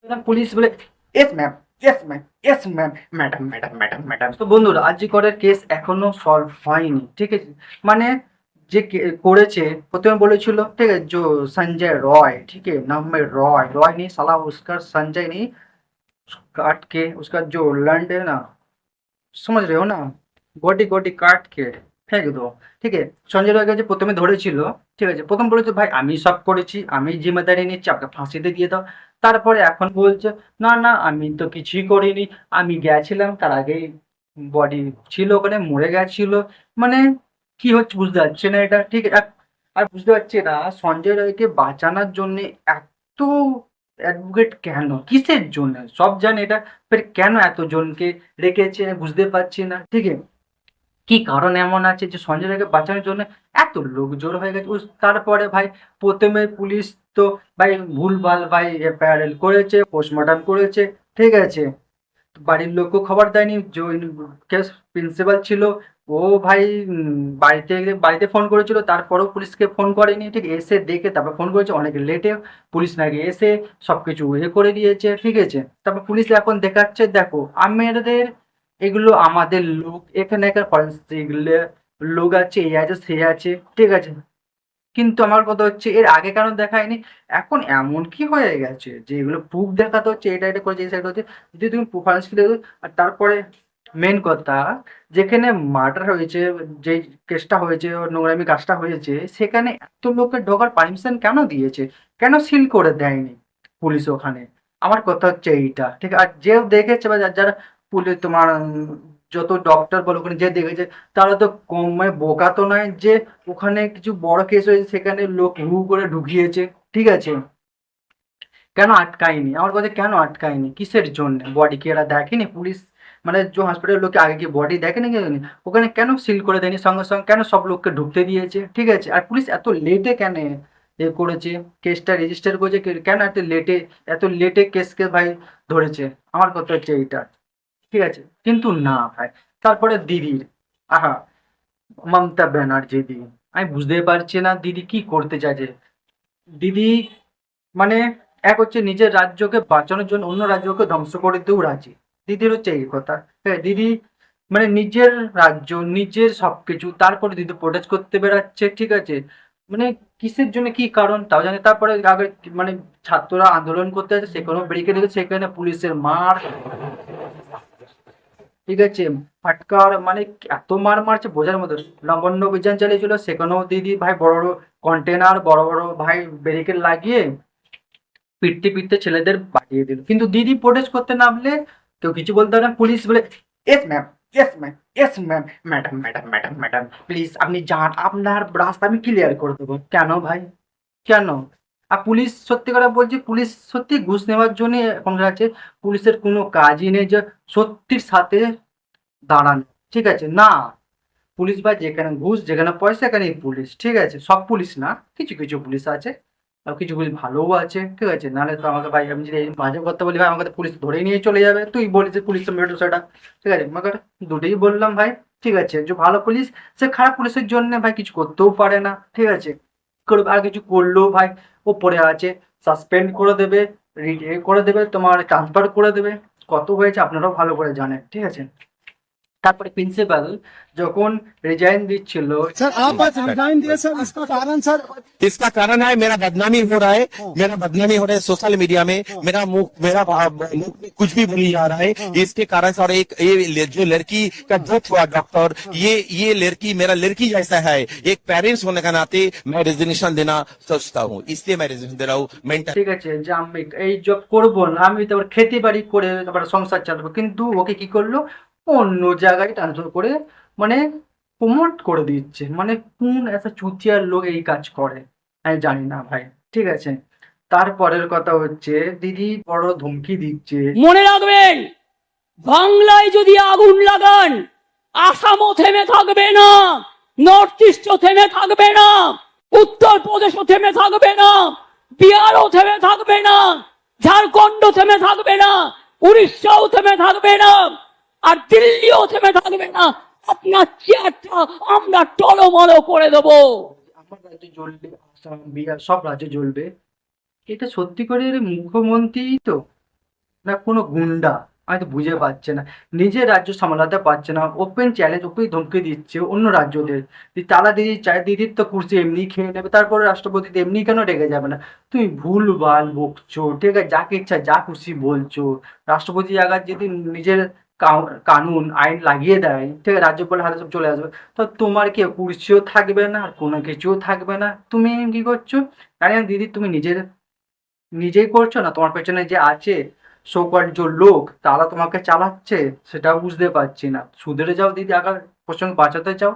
Police বলে S ma'am, S ma'am, S ma'am, madam, madam, madam, madam. তো বন্ধুরা, আরজি করের কেস এখনো সলভ হয়নি, ঠিক আছে? মানে যে করেছে, প্রথমে বলেছিল, ठीक है, जो संजय रॉय, ठीक है, नाम में रॉय रॉय नहीं साला, उसका संजय नहीं, काट के उसका जो लैंड है ना, समझ रहे हो ना, গোটি গোটি কাটকে ফেঁক দো, ঠিক আছে? সঞ্জয় রায়ের কাছে প্রথমে ধরেছিল, ঠিক আছে, প্রথম বলেছে ভাই আমি সব করেছি, আমি জিম্মেদারি নিচ্ছি, আপনাকে ফাঁসিতে দিয়ে দাও। তারপরে এখন বলছে না না, আমি তো কিছুই করিনি, আমি গেছিলাম তার আগেই বডি ছিল ওখানে, মরে গেছিল। মানে কি হচ্ছে বুঝতে পারছি না এটা, ঠিক আছে? আর বুঝতে পারছি না সঞ্জয় রায়কে বাঁচানোর জন্য এত অ্যাডভোকেট কেন, কিসের জন্য? সব জানে এটা, ফের কেন এতজনকে রেখেছে বুঝতে পারছি না, ঠিক আছে? কি কারণ এমন আছে যে সঞ্জয় রায়কে বাঁচানোর জন্য এত লোক জড়ো হয়ে গেছে? তারপরে ভাই প্রথমে পুলিশ তো ভাই ভুলভাল ভাই এফআইআর করেছে, পোস্টমর্টম করেছে, ঠিক আছে? বাড়ির লোকও খবর দেয়নি, যে কেস প্রিন্সিপাল ছিল ও ভাই বাড়িতে বাড়িতে ফোন করেছিল, তারপরেও পুলিশকে ফোন করেনি, ঠিক এসে দেখে তারপর ফোন করেছে অনেক লেটে, পুলিশ নাকি এসে সবকিছু করে দিয়েছে, ঠিক আছে? তারপর পুলিশ এখন দেখাচ্ছে দেখো আমাদের এগুলো আমাদের লোক, এখানে এখানে ফরেন্সিক লোক আছে, এই আছে সে আছে, ঠিক আছে? কিন্তু আমার কথা হচ্ছে এর আগে কেন দেখায়নি? এখন এমন কি হয়ে গেছে যে এগুলো প্রুফ দেখাতে হচ্ছে, এটা এটা করেছে, এই সাইড হচ্ছে, যদি তুমি প্রেফারেন্স ফিরে। আর তারপরে মেন কথা, যেখানে মার্ডার হয়েছে, যেই কেসটা হয়েছে, ওর নোংরামি কাজটা হয়েছে, সেখানে এত লোকের ঢোকার পারমিশন কেন দিয়েছে? কেন সিল করে দেয়নি পুলিশ ওখানে? আমার কথা হচ্ছে এইটা, ঠিক আছে? আর যে দেখেছে বা যারা পুলিশ তোমার যত ডক্টর বলো ওখানে যে দেখেছে, তারা তো কম মানে বোকা তো নয় যে ওখানে কিছু বড় কেস হয়েছে সেখানে লোক হু করে ঢুকিয়েছে, ঠিক আছে? কেন আটকায়নি? আমার কথা কেন আটকায়নি, কিসের জন্য? বডি কি এরা দেখেনি পুলিশ? মানে যে হসপিটালের লোকে আগে কি বডি দেখেনি কেন? ওখানে কেন সিল করে দেয়নি সঙ্গে সঙ্গে? কেন সব লোককে ঢুকতে দিয়েছে, ঠিক আছে? আর পুলিশ এত লেটে কেন করেছে, কেসটা রেজিস্টার করেছে, কেন এত লেটে কেসকে ভাই ধরেছে? আমার কথা হচ্ছে এইটা, ঠিক আছে? কিন্তু না ভাই, তারপরে দিদির, আহা, মমতা ব্যানার্জি দিদি, আমি বুঝতে পারছি না দিদি কি করতে চাইছে। দিদি মানে এক হচ্ছে নিজের রাজ্যকে বাঁচানোর জন্য অন্য রাজ্যকে ধ্বংস করে দিতেও রাজি, দিদির হচ্ছে এই কথা। হ্যাঁ, দিদি মানে নিজের রাজ্য, নিজের সবকিছু, তারপরে দিদি প্রোটেস্ট করতে বেরাচ্ছে, ঠিক আছে? মানে কিসের জন্য, কি কারণ তাও জানি। তারপরে আগে মানে ছাত্ররা আন্দোলন করতে আছে, সেখানেও ব্যারিকেড রেখেছে, সেখানে পুলিশের মার, ঠিক আছে, ফাটকার, মানে এত মার মারছে বোঝার মতো। নবান্ন অভিযান চালিয়েছিল, সেখানেও দিদি ভাই বড় বড় কন্টেনার, বড় বড় ভাই ব্যারিকেড লাগিয়ে পিটতে পিটতে ছেলেদের পাঠিয়ে দিল। কিন্তু দিদি প্রোটেস্ট করতে নামলে কেউ কিছু বলতে পারে না, পুলিশ বলে S ma'am, S ma'am, S ma'am, madam, madam, madam, madam, please আপনি যান, আপনার রাস্তা আমি ক্লিয়ার করে দেবো। কেন ভাই, কেন? আর পুলিশ সত্যি করে বলছি, পুলিশ সত্যি ঘুষ নেওয়ার জন্য এখন আছে, পুলিশের কোনো কাজই নেই যে সত্যির সাথে দাঁড়ানো, ঠিক আছে? না, পুলিশ ভাই যেখানে ঘুষ, যেখানে পয়সা, সেখানেই পুলিশ, ঠিক আছে? সব পুলিশ না, কিছু কিছু পুলিশ আছে, আর কিছু পুলিশ ভালোও আছে, ঠিক আছে? নাহলে তো আমাকে ভাই, আমি যদি এই বাজে কথা বলি ভাই, আমাকে তো পুলিশ ধরে নিয়ে চলে যাবে। তুই বলিস যে পুলিশ মেরো সেটা, ঠিক আছে? আমাকে দুটোই বললাম ভাই, ঠিক আছে? যে ভালো পুলিশ, সে খারাপ পুলিশের জন্য ভাই কিছু করতেও পারে না, ঠিক আছে? করবে, আর কিছু করলেও ভাই ওপরে আছে, সাসপেন্ড করে দেবে, করে দেবে, তোমার ট্রান্সফার করে দেবে, কত হয়েছে আপনারাও ভালো করে জানেন, ঠিক আছে? তারপরে প্রিন্সিপাল যখন রিজাইন দিচ্ছিল, सर आप आज रिजाइन दिए सर, इसका कारण सर? इसका कारण है मेरा बदनामी हो रहा है, मेरा बदनामी हो रहा है सोशल मीडिया में, मेरा मुंह मुंह पे कुछ भी बोली जा रहा है। इसके कारण सर एक ये जो लड़की का डेथ हुआ डॉक्टर, ये लड़की मेरा लड़की जैसा है, एक पेरेंट्स होने का नाते मैं रेजिग्नेशन देना सोचता हूँ, इसलिए मैं रेजिग्नेशन दे रहा हूँ मेंटल। ঠিক আছে, যে আমি এই জব করবো না, আমি তারপর খেতে বাড়ি করে তারপর সংসার চালাবো, কিন্তু ওকে কি করলো, অন্য জায়গায় ট্রান্সফার করে মানে প্রমোট করে দিচ্ছে। মানে কোন একটা চুতিয়ার লোক এই কাজ করে আমি জানি না ভাই, ঠিক আছে? তারপরের কথা হচ্ছে দিদি বড় ধমকি দিচ্ছে, মনে রাখবেন, বাংলায় যদি আগুন লাগান, আসামও থেমে থাকবে না, নর্থ ইস্টও থেমে থাকবে না, উত্তর প্রদেশও থেমে থাকবে না, বিহারও থেমে থাকবে না, ঝাড়খণ্ড থেমে থাকবে না, উড়িষ্যাও থেমে থাকবে না, আর দিল্লিও থেমে থাকবে না। আপনার চেয়ারটা আমরা টলমল করে দেবো। আমার রাজ্য জ্বলবে, আসাম বিহার সব রাজ্য জ্বলবে। এটা সত্যি করে মুখ্যমন্ত্রী তো না কোনো গুন্ডা? আমি তো বুঝে পাচ্ছি না। নিজের রাজ্য সামলাতে পারছে না, ওপেন চ্যালেঞ্জ, ওপেন ধমকি দিচ্ছে অন্য রাজ্যদের। তারা দিদি চায়, দিদির তো কুর্সি এমনি খেয়ে নেবে, তারপরে রাষ্ট্রপতি এমনি কেন রেগে যাবে না? তুমি ভুল ভাল বকছো, ঠিক আছে, যাকে ইচ্ছা যা খুশি বলছো। রাষ্ট্রপতি জায়গায় যদি নিজের কানুন আইন লাগিয়ে দেয়, ঠিক আছে, রাজ্যপালের হাতে সব চলে আসবে, তো তোমার কি কুর্সিও থাকবে না, আর কোনো কিছুও থাকবে না। তুমি কি করছো জানি না দিদি, তুমি নিজেই করছো না, তোমার পেছনে যে আছে সোকল্ড যে লোক তারা তোমাকে চালাচ্ছে, সেটাও বুঝতে পারছি না। সুধরে যাও দিদি, আগার প্রসঙ্গ বাঁচাতে চাও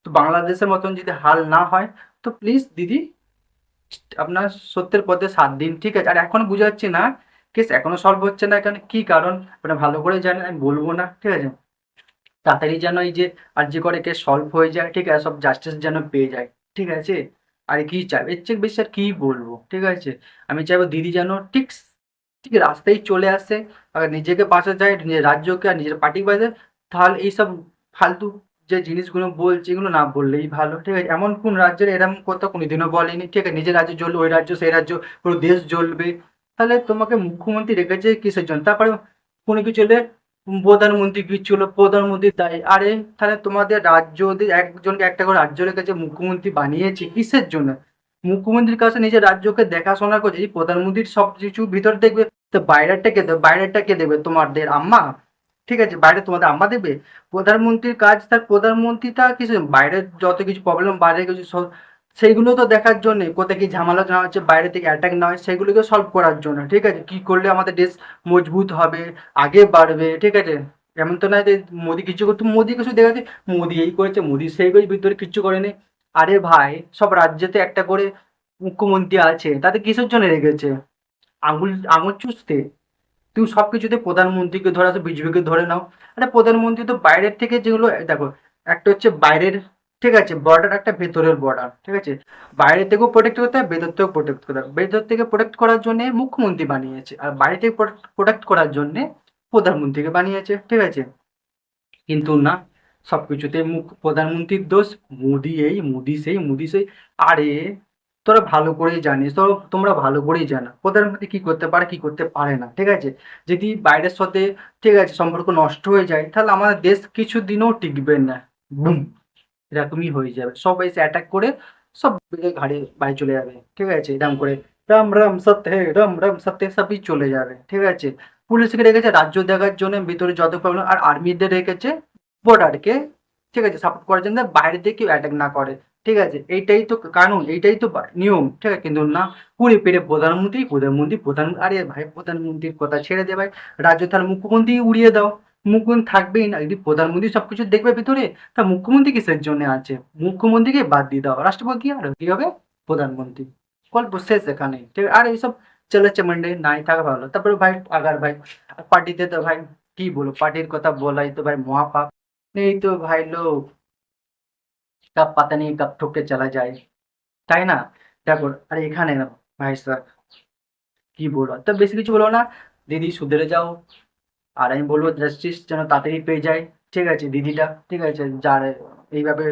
তো বাংলাদেশের মতন যদি হাল না হয়, তো প্লিজ দিদি আপনার সত্যের পথে সাথ দিন, ঠিক আছে। আর এখনো বুঝে যাচ্ছি না কেস এখনো সলভ হচ্ছে না, কেন কি কারণ আপনারা ভালো করে জানেন, আমি বলবো না, ঠিক আছে। তাড়াতাড়ি যেন এই যে আর যে করে কেস সলভ হয়ে যায়, ঠিক আছে, সব জাস্টিস যেন পেয়ে যায়, ঠিক আছে। আর কি চাই, এর চেয়ে বেশি আর কি বলবো, ঠিক আছে। আমি চাইবো দিদি যেন ঠিক ঠিক রাস্তায় চলে আসে, আর নিজেকে বাঁচা যায়, নিজের রাজ্যকে আর নিজের পার্টি বাঁচে, তাহলে এইসব ফালতু যে জিনিসগুলো বলছে এগুলো না বললেই ভালো, ঠিক আছে। এমন কোন রাজ্যের এরকম কথা কোনোদিনও বলেনি, ঠিক আছে। নিজের রাজ্য জ্বলবে, ওই রাজ্য সেই রাজ্য, পুরো দেশ জ্বলবে। তাহলে তোমাকে মুখ্যমন্ত্রী রেখেছে কিসের জন্য? তারপরে কোনো কিছু হলে প্রধানমন্ত্রী কি ছিল, প্রধানমন্ত্রী দায়ী। আরে তাহলে তোমাদের রাজ্য যদি একজনকে একটা করে রাজ্য রেখেছে, মুখ্যমন্ত্রী বানিয়েছে কিসের জন্য? মুখ্যমন্ত্রীর কাছে নিজের রাজ্যকে দেখাশোনা করছে, এই প্রধানমন্ত্রীর সব কিছু ভিতর দেখবে, তো বাইরেরটা কে দেবে? বাইরেরটা কে দেবে? তোমাদের আম্মা, ঠিক আছে, বাইরে তোমাদের আম্মা দেবে। প্রধানমন্ত্রীর কাজ, তার প্রধানমন্ত্রীটা কিছু বাইরের যত কিছু প্রবলেম, বাইরের কিছু সেইগুলো তো দেখার জন্য, কোথায় কি ঝামেলা না হচ্ছে, বাইরে থেকে অ্যাটাক না হয়, সেগুলোকে সলভ করার জন্য, ঠিক আছে। কি করলে আমাদের দেশ মজবুত হবে, আগে বাড়বে, ঠিক আছে। এমন তো নয় যে মোদি কিছু করতো, মোদি কিছু দেখাচ্ছে, মোদি এই করেছে, মোদি সেই করেছে, ভিতরে কিচ্ছু করেনি। আরে ভাই, সব রাজ্যেতে একটা করে মুখ্যমন্ত্রী আছে, তাতে কিসের জন্য রেখেছে? আঙুল আঙুল চুষতে? তুমি সব কিছুতে প্রধানমন্ত্রীকে ধরে আসো, বিজেপিকে ধরে নাও। আরে প্রধানমন্ত্রী তো বাইরের থেকে যেগুলো দেখো, একটা হচ্ছে বাইরের, ঠিক আছে, বর্ডার, একটা ভেতরের বর্ডার, ঠিক আছে। বাইরে থেকেও প্রোটেক্ট করতে হয়, ভেতর থেকেও প্রোটেক্ট করতে হয়। ভেতর থেকে প্রোটেক্ট করার জন্য মুখ্যমন্ত্রী বানিয়েছে, আর বাইরে থেকে প্রোটেক্ট করার জন্য প্রধানমন্ত্রীকে বানিয়েছে, ঠিক আছে। কিন্তু না, সবকিছুতে প্রধানমন্ত্রীর দোষ, মোদি এই, মোদি সেই, মোদি সেই। আরে তোরা ভালো করেই জানিস, তোমরা ভালো করেই জানো প্রধানমন্ত্রী কি করতে পারে, কি করতে পারে না, ঠিক আছে। যদি বাইরের সাথে, ঠিক আছে, সম্পর্ক নষ্ট হয়ে যায়, তাহলে আমাদের দেশ কিছু দিনও টিকবে না। বুম, এরকমই হয়ে যাবে, সব এসে অ্যাটাক করে সব ঘাড়ে বাড়ি চলে যাবে, ঠিক আছে, এরকম করে রাম রাম সত্য হে, রাম রাম সত্য হে, সবই চলে যাবে, ঠিক আছে। পুলিশকে রেখেছে রাজ্য দেখার জন্য, ভিতরে যত প্রবলেম, আর আর্মিদের রেখেছে বর্ডারকে, ঠিক আছে, সাপোর্ট করার জন্য, বাইরে থেকে কেউ অ্যাটাক না করে, ঠিক আছে। এইটাই তো কানুন, এইটাই তো নিয়ম, ঠিক আছে। কিন্তু না, পুরে পেরে প্রধানমন্ত্রী প্রধানমন্ত্রী প্রধানমন্ত্রী, আরে ভাই প্রধানমন্ত্রীর কথা ছেড়ে দে ভাই, রাজ্য তার মুখ্যমন্ত্রী উড়িয়ে দাও। মুখ্যমন্ত্রী থাকবেই না, যদি প্রধানমন্ত্রী সবকিছু দেখবে ভিতরে, তা মুখ্যমন্ত্রী কিসের জন্য আছে? মুখ্যমন্ত্রীকে বাদ দিয়ে দাও, রাষ্ট্রপতি আর কি হবে? প্রধানমন্ত্রী। গল্প শেষ এখানে, ঠিক আছে। আর এইসব চলেছে মন্ডে নাই থাকা ভালো। তারপরে ভাই আগার ভাই পার্টিতে তো ভাই কি বলবো, পার্টির কথা বলাই তো ভাই মহাপাপ। এই তো ভাই লোক কব পাতা নেই কব ঠুকে চলা যায়, তাই না? দেখো আরে এখানে না ভাই স্যার, কি বলবো, তো বেশি কিছু বলবো না, দিদি সুধরে যাও। আর আমি বলবো জাস্টিস যেন তাড়াতাড়ি পেয়ে যায়, ঠিক আছে, দিদিটা, ঠিক আছে, যার এইভাবে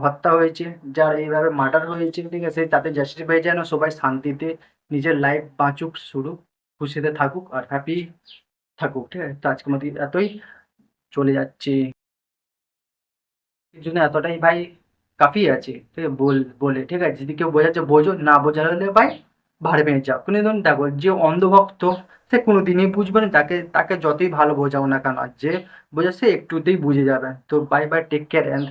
হত্যা হয়েছে, যার এইভাবে মার্ডার হয়েছে, ঠিক আছে, তাতে জাস্টিস পেয়ে যায় না, সবাই শান্তিতে নিজের লাইফ বাঁচুক, শুরু খুশিতে থাকুক আর হ্যাপি থাকুক, ঠিক আছে। তো আজকের মতো এতই, চলে যাচ্ছি। এর জন্য এতটাই ভাই কাফি আছে, ঠিক আছে, বলে, ঠিক আছে। যদি কেউ বোঝাচ্ছে বোঝো, না বোঝার হলে ভাই ভাড়ে পেয়ে যাও। কোনো দিন দেখো, যে অন্ধভক্ত সে কোনোদিনই বুঝবে না, তাকে তাকে যতই ভালো বোঝাও না কেন, আর যে বোঝে সে একটুতেই বুঝে যাবে। তো bye bye, take care and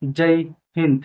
জয় হিন্দ।